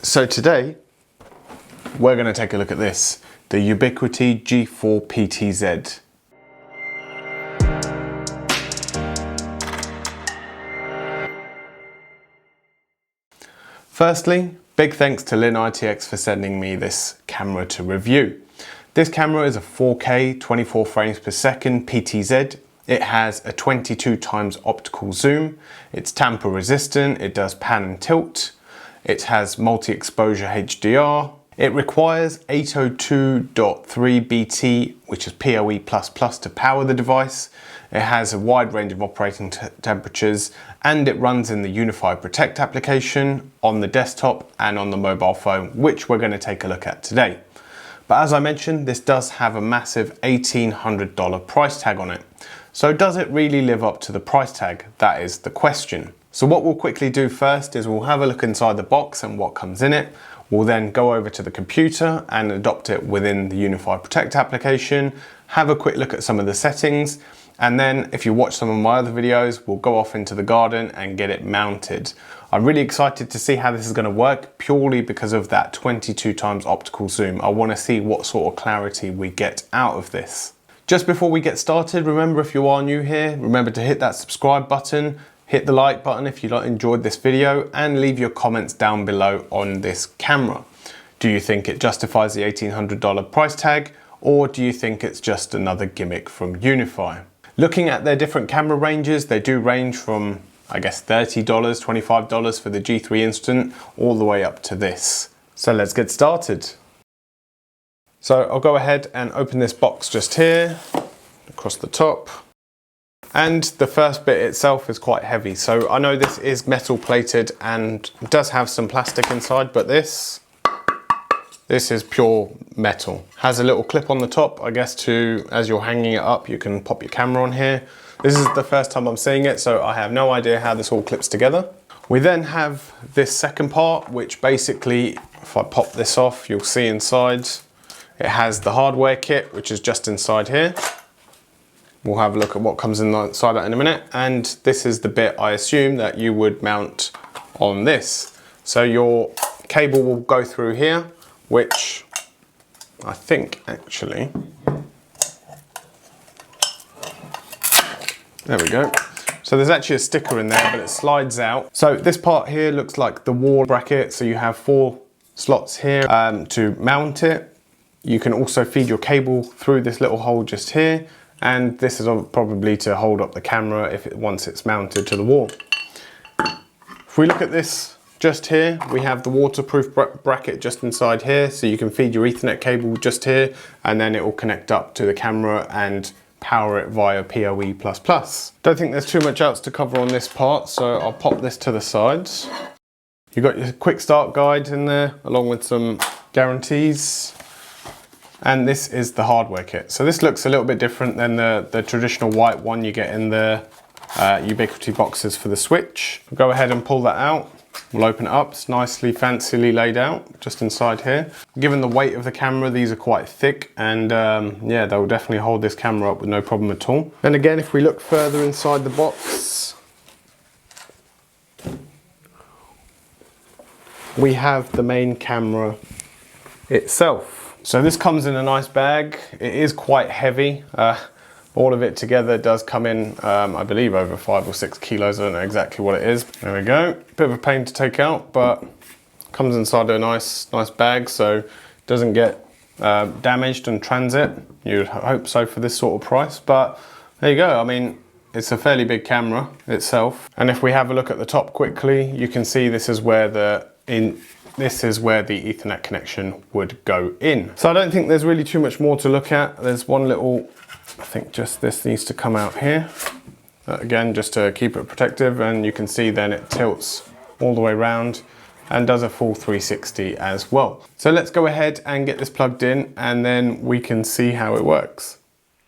So today we're going to take a look at this, the Ubiquiti G4 PTZ. Firstly, big thanks to LinITX for sending me this camera to review. This camera is a 4K 24 frames per second PTZ. It has a 22x optical zoom. It's tamper resistant. It does pan and tilt. It has multi-exposure HDR. It requires 802.3 BT, which is PoE++ to power the device. It has a wide range of operating temperatures, and it runs in the UniFi Protect application on the desktop and on the mobile phone, which we're going to take a look at today. But as I mentioned, this does have a massive $1,800 price tag on it. So does it really live up to the price tag? That is the question. So what we'll quickly do first is we'll have a look inside the box and what comes in it. We'll then go over to the computer and adopt it within the UniFi Protect application, have a quick look at some of the settings, and then if you watch some of my other videos, we'll go off into the garden and get it mounted. I'm really excited to see how this is going to work purely because of that 22x optical zoom. I want to see what sort of clarity we get out of this. Just before we get started, remember, if you are new here, remember to hit that subscribe button, hit the like button if you enjoyed this video, and leave your comments down below on this camera. Do you think it justifies the $1,800 price tag, or do you think it's just another gimmick from UniFi? Looking at their different camera ranges, they do range from, I guess, $30, $25 for the G3 Instant, all the way up to this. So let's get started. So I'll go ahead and open this box just here, across the top. And the first bit itself is quite heavy. So I know this is metal plated and does have some plastic inside, but this is pure metal. Has a little clip on the top, I guess, to, as you're hanging it up, you can pop your camera on here. This is the first time I'm seeing it, so I have no idea how this all clips together. We then have this second part, which basically, if I pop this off, you'll see inside, it has the hardware kit, which is just inside here. We'll have a look at what comes inside that in a minute. And this is the bit, I assume, that you would mount on this. So your cable will go through here, which I think actually, there we go. So there's actually a sticker in there, but it slides out. So this part here looks like the wall bracket. So you have 4 slots here to mount it. You can also feed your cable through this little hole just here. And this is probably to hold up the camera once it's mounted to the wall. If we look at this just here, we have the waterproof bracket just inside here, so you can feed your Ethernet cable just here, and then it will connect up to the camera and power it via PoE++. Don't think there's too much else to cover on this part, so I'll pop this to the sides. You've got your quick start guide in there, along with some guarantees. And this is the hardware kit. So this looks a little bit different than the traditional white one you get in the Ubiquiti boxes for the Switch. We'll go ahead and pull that out. We'll open it up. It's nicely, fancily laid out just inside here. Given the weight of the camera, these are quite thick, and yeah, they'll definitely hold this camera up with no problem at all. Then again, if we look further inside the box, we have the main camera itself. So this comes in a nice bag. It is quite heavy. All of it together does come in, I believe, over 5 or 6 kilos. I don't know exactly what it is. There we go. Bit of a pain to take out, but comes inside a nice bag, so it doesn't get damaged in transit. You'd hope so for this sort of price, but there you go. I mean, it's a fairly big camera itself. And if we have a look at the top quickly, you can see this is where the Ethernet connection would go in. So I don't think there's really too much more to look at. There's one little, I think just this needs to come out here. Again, just to keep it protective, and you can see then it tilts all the way around and does a full 360 as well. So let's go ahead and get this plugged in, and then we can see how it works.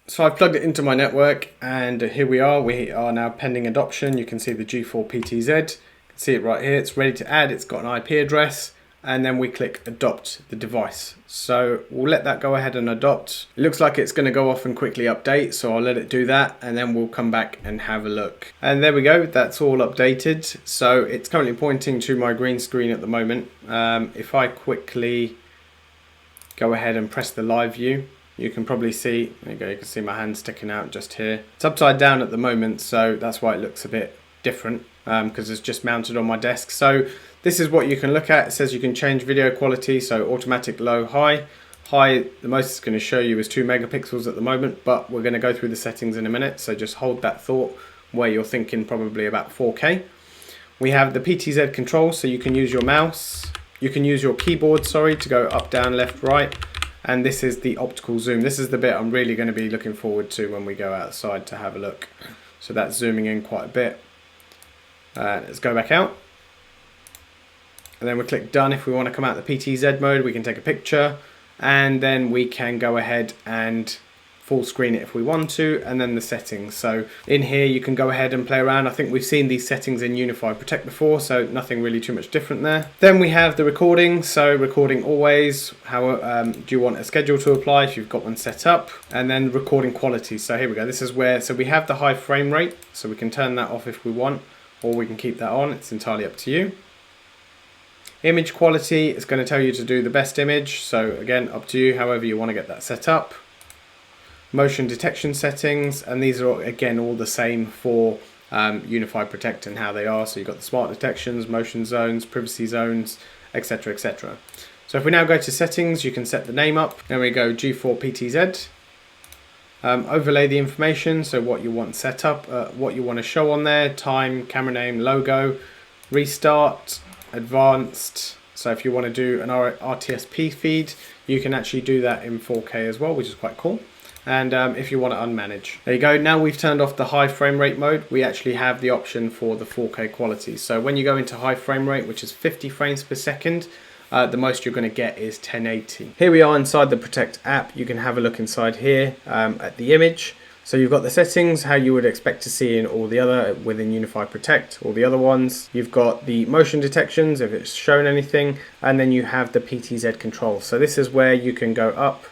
So I've plugged it into my network, and here we are. We are now pending adoption. You can see the G4 PTZ. See it right here, it's ready to add. It's got an IP address, and then we click adopt the device. So we'll let that go ahead and adopt. It looks like it's going to go off and quickly update, so I'll let it do that, and then we'll come back and have a look. And there we go, that's all updated. So it's currently pointing to my green screen at the moment. If I quickly go ahead and press the live view, you can probably see, there you go, you can see my hand sticking out just here. It's upside down at the moment, so that's why it looks a bit different, because it's just mounted on my desk. So this is what you can look at. It says you can change video quality, so automatic, low, high. High, the most it's going to show you is 2 megapixels at the moment, but we're going to go through the settings in a minute, so just hold that thought where you're thinking probably about 4K. We have the PTZ control, so you can use your mouse, you can use your keyboard, sorry, to go up, down, left, right, and this is the optical zoom. This is the bit I'm really going to be looking forward to when we go outside to have a look. So that's zooming in quite a bit. Let's go back out. And then we click done. If we want to come out the PTZ mode, we can take a picture, and then we can go ahead and full screen it if we want to, and then the settings. So in here you can go ahead and play around. I think we've seen these settings in Unifi Protect before, so nothing really too much different there. Then we have the recording, so recording always, how do you want a schedule to apply if you've got one set up, and then recording quality. So here we go, this is where, so we have the high frame rate, so we can turn that off if we want, or we can keep that on, it's entirely up to you. Image quality is going to tell you to do the best image, so again, up to you, however you want to get that set up. Motion detection settings, and these are again all the same for Unifi Protect and how they are. So you've got the smart detections, motion zones, privacy zones, etc, etc. So if we now go to settings, you can set the name up. There we go, G4 PTZ. Overlay the information, so what you want set up, what you want to show on there, time, camera name, logo, restart, advanced. So if you want to do an RTSP feed, you can actually do that in 4K as well, which is quite cool. And if you want to unmanage, there you go. Now we've turned off the high frame rate mode, we actually have the option for the 4K quality. So when you go into high frame rate, which is 50 frames per second, the most you're going to get is 1080. Here we are inside the Protect app. You can have a look inside here at the image. So you've got the settings, how you would expect to see in all the other, within Unifi Protect, all the other ones. You've got the motion detections, if it's shown anything, and then you have the PTZ control. So this is where you can go up.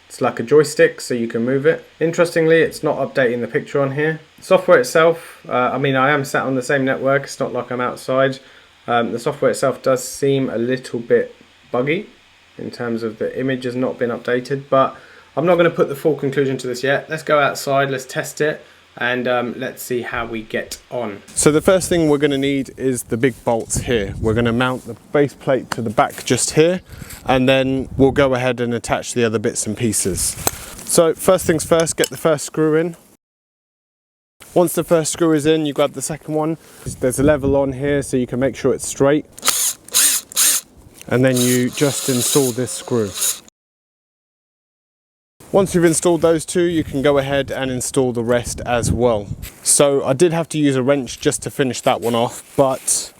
It's like a joystick, so you can move it. Interestingly, it's not updating the picture on here. Software itself, I mean, I am sat on the same network, it's not like I'm outside. The software itself does seem a little bit buggy in terms of the image has not been updated, but I'm not going to put the full conclusion to this yet. Let's go outside, let's test it, and let's see how we get on. So the first thing we're going to need is the big bolts here. We're going to mount the base plate to the back just here, and then we'll go ahead and attach the other bits and pieces. So first things first, get the first screw in. Once the first screw is in, you grab the second one. There's a level on here so you can make sure it's straight, and then you just install this screw. Once you've installed those two, you can go ahead and install the rest as well. So I did have to use a wrench just to finish that one off, but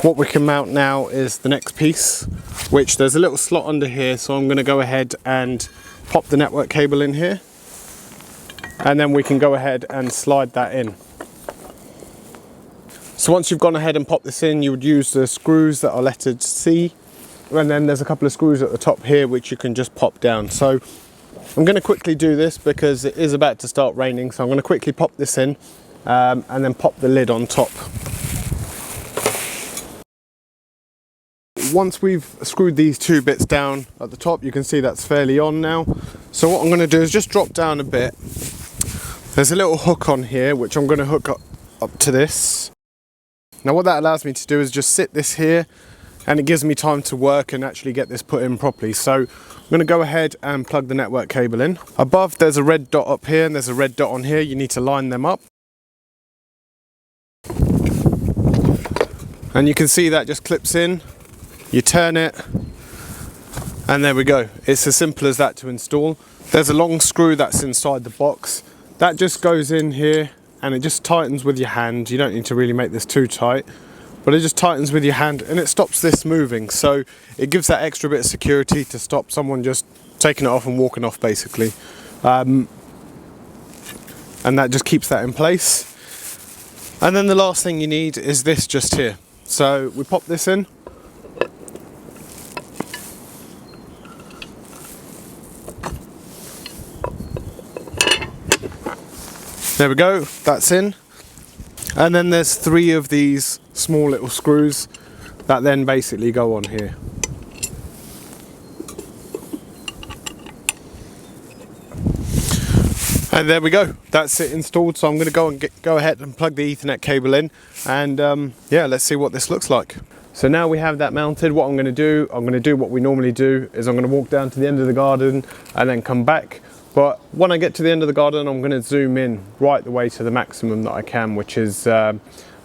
what we can mount now is the next piece, which there's a little slot under here, so I'm going to go ahead and pop the network cable in here, and then we can go ahead and slide that in. So once you've gone ahead and popped this in, you would use the screws that are lettered C, and then there's a couple of screws at the top here which you can just pop down. So I'm going to quickly do this because it is about to start raining, so I'm going to quickly pop this in and then pop the lid on top. Once we've screwed these two bits down at the top, you can see that's fairly on now. So what I'm going to do is just drop down a bit. There's a little hook on here which I'm going to hook up to this. Now what that allows me to do is just sit this here, and it gives me time to work and actually get this put in properly. So I'm going to go ahead and plug the network cable in. Above there's a red dot up here and there's a red dot on here. You need to line them up. And you can see that just clips in. You turn it, and there we go. It's as simple as that to install. There's a long screw that's inside the box. That just goes in here and it just tightens with your hand. You don't need to really make this too tight, but it just tightens with your hand and it stops this moving. So it gives that extra bit of security to stop someone just taking it off and walking off basically. And that just keeps that in place. And then the last thing you need is this just here. So we pop this in. There we go, that's in. And then there's 3 of these small little screws that then basically go on here. And there we go, that's it installed. So I'm going to go ahead and plug the Ethernet cable in, and yeah, let's see what this looks like. So now we have that mounted, what I'm going to do what we normally do, is I'm going to walk down to the end of the garden and then come back. But when I get to the end of the garden, I'm going to zoom in right the way to the maximum that I can, which is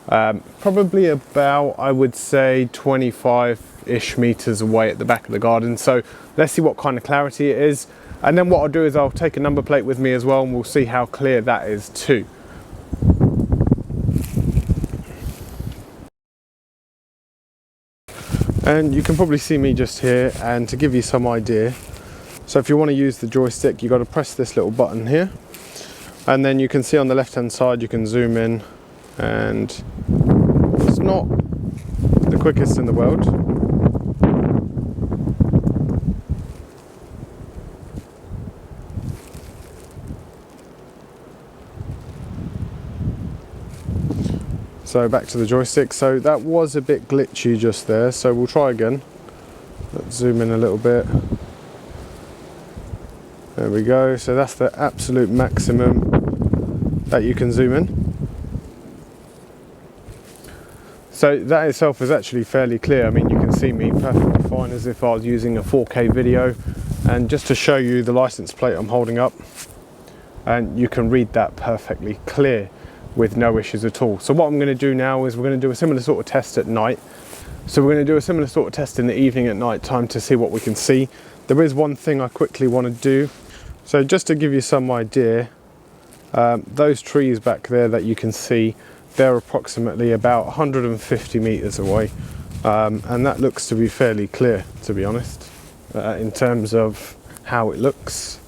probably about, I would say, 25-ish meters away at the back of the garden. So let's see what kind of clarity it is. And then what I'll do is I'll take a number plate with me as well, and we'll see how clear that is too. And you can probably see me just here, and to give you some idea, so if you want to use the joystick, you've got to press this little button here, and then you can see on the left hand side you can zoom in, and it's not the quickest in the world. So back to the joystick. So that was a bit glitchy just there, so we'll try again. Let's zoom in a little bit. There we go. So that's the absolute maximum that you can zoom in. So that itself is actually fairly clear. I mean, you can see me perfectly fine as if I was using a 4K video. And just to show you the license plate I'm holding up, and you can read that perfectly clear with no issues at all. So what I'm going to do now is we're going to do a similar sort of test at night. So we're going to do a similar sort of test in the evening at night time to see what we can see. There is one thing I quickly want to do. So just to give you some idea, those trees back there that you can see, they're approximately about 150 meters away. And that looks to be fairly clear, to be honest, in terms of how it looks.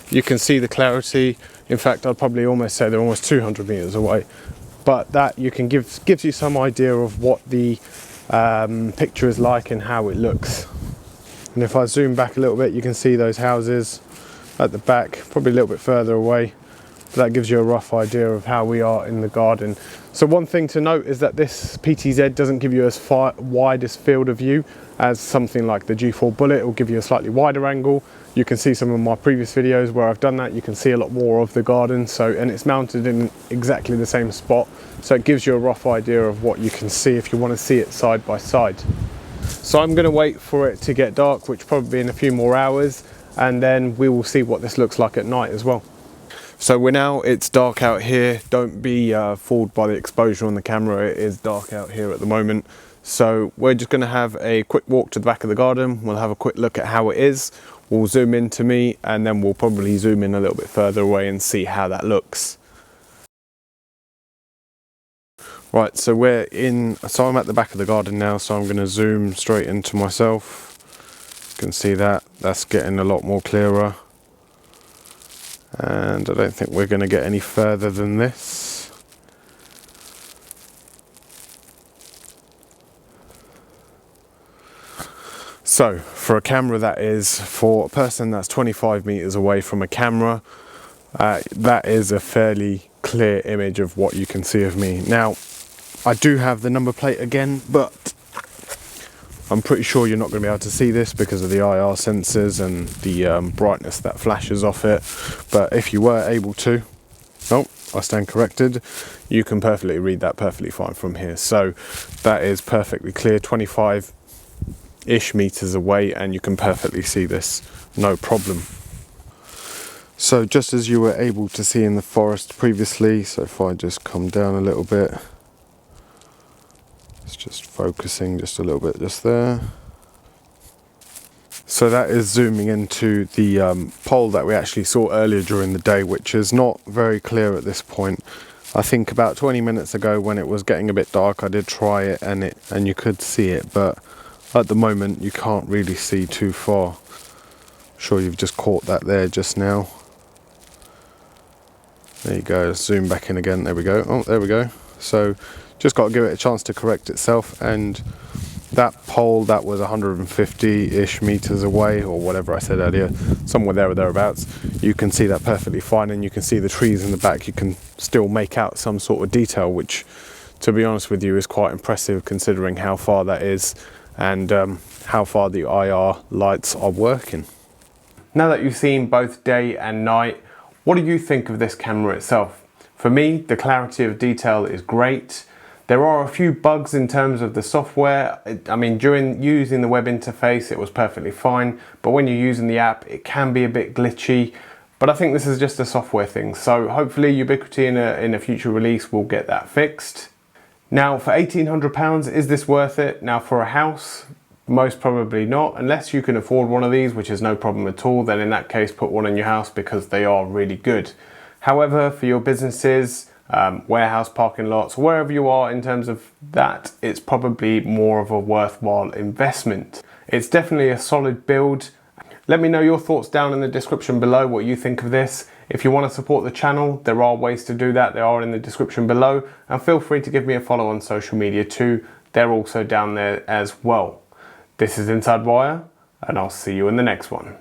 You can see the clarity. In fact, I'd probably almost say they're almost 200 meters away. But that you can gives you some idea of what the picture is like and how it looks. And if I zoom back a little bit, you can see those houses at the back, probably a little bit further away. But that gives you a rough idea of how we are in the garden. So one thing to note is that this PTZ doesn't give you as widest field of view as something like the G4 Bullet. It will give you a slightly wider angle. You can see some of my previous videos where I've done that. You can see a lot more of the garden. So, and it's mounted in exactly the same spot. So it gives you a rough idea of what you can see if you want to see it side by side. So I'm going to wait for it to get dark, which will probably be in a few more hours. And then we will see what this looks like at night as well. So it's dark out here. Don't be fooled by the exposure on the camera. It is dark out here at the moment. So we're just going to have a quick walk to the back of the garden. We'll have a quick look at how it is. We'll zoom in to me, and then we'll probably zoom in a little bit further away and see how that looks. Right, so I'm at the back of the garden now, so I'm going to zoom straight into myself. You can see that's getting a lot more clearer. And I don't think we're going to get any further than this. So for a camera, that is, for a person that's 25 meters away from a camera, that is a fairly clear image of what you can see of me. Now, I do have the number plate again, but I'm pretty sure you're not going to be able to see this because of the IR sensors and the brightness that flashes off it. But if you were able to, I stand corrected, you can perfectly read that perfectly fine from here. So that is perfectly clear, 25-ish meters away, and you can perfectly see this, no problem. So just as you were able to see in the forest previously, so if I just come down a little bit, it's just focusing just a little bit just there. So that is zooming into the pole that we actually saw earlier during the day, which is not very clear at this point. I think about 20 minutes ago when it was getting a bit dark, I did try it and you could see it, but at the moment you can't really see too far. I'm sure you've just caught that there just now. There you go, zoom back in again, there we go. Oh, there we go. So just got to give it a chance to correct itself, and that pole that was 150-ish meters away, or whatever I said earlier, somewhere there or thereabouts, you can see that perfectly fine, and you can see the trees in the back. You can still make out some sort of detail, which, to be honest with you, is quite impressive considering how far that is and how far the IR lights are working. Now that you've seen both day and night, what do you think of this camera itself? For me, the clarity of detail is great. There are a few bugs in terms of the software. I mean, during using the web interface, it was perfectly fine, but when you're using the app, it can be a bit glitchy. But I think this is just a software thing, so hopefully Ubiquiti in a future release will get that fixed. Now, for £1,800, is this worth it? Now, for a house, most probably not, unless you can afford one of these, which is no problem at all. Then in that case, put one in your house because they are really good. However, for your businesses, warehouse parking lots, wherever you are in terms of that, it's probably more of a worthwhile investment. It's definitely a solid build. Let me know your thoughts down in the description below, what you think of this. If you want to support the channel, there are ways to do that. They are in the description below, and feel free to give me a follow on social media too. They're also down there as well. This is InsideWire, and I'll see you in the next one.